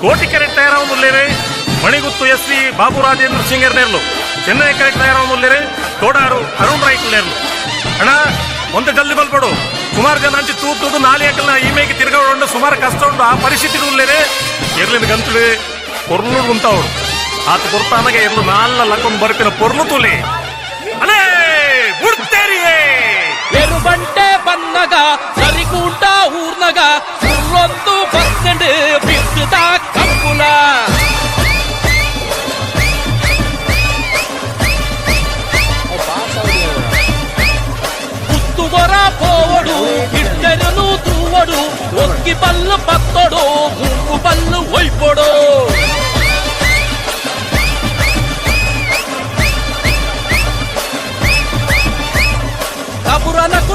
కోటికెరె తయారవునుల్లేరే మణిగుత్తు SV Babu Rajendra singer ನೇರ್ಲು Chennai ಕೆರೆಗೆ ತಯಾರವುನುಲ್ಲೇರೆ ತೋಡಾರು Arun right ನೇರ್ಲು ಅಣ್ಣ ಒಂತ ಜಲ್ದಿ ಬಲ್ಪಡು ಸುಮಾರು ಜನ ಅಂಚಿ ತೂತುದು ನಾಲಿಯಕಲ್ನ ಈಮೆಗೆ ತಿರ್ಗಾಡು ಸುಮಾರು ಕಷ್ಟ ಉಂಟು ಆ ಪರಿಸ್ಥಿತಿ ಉಳ್ಳೇರೆ ಎರ್ಲಿನ ಗಂತುಳಿ ಪೊರ್ಲು ಉಂಟವ್ರು ಆತ ಕೊಡ್ತಾನಗೆ ಎರ್ಲು ನಾಲ್ಲ ಲಕ್ಕೊಂಡು ಬರ್ತಿನ ಪೊರ್ಲು ತುಲಿ ಅಲೇ ಬಿಡ್ತೇರಿಯೇ ಎರುಬಂಟೆ ಬನ್ನಗ ಸರಿಕೂಟ ಊರ್ನಗ 1% ಬಿಟ್ಟದ ಕಂಪುಲ పుత్తువర పోవడు ఇట్టెరను తూవడు ఒక్కి పల్లు పత్తడు ముక్కు పల్లు ఒయ్పొడు కబురనకు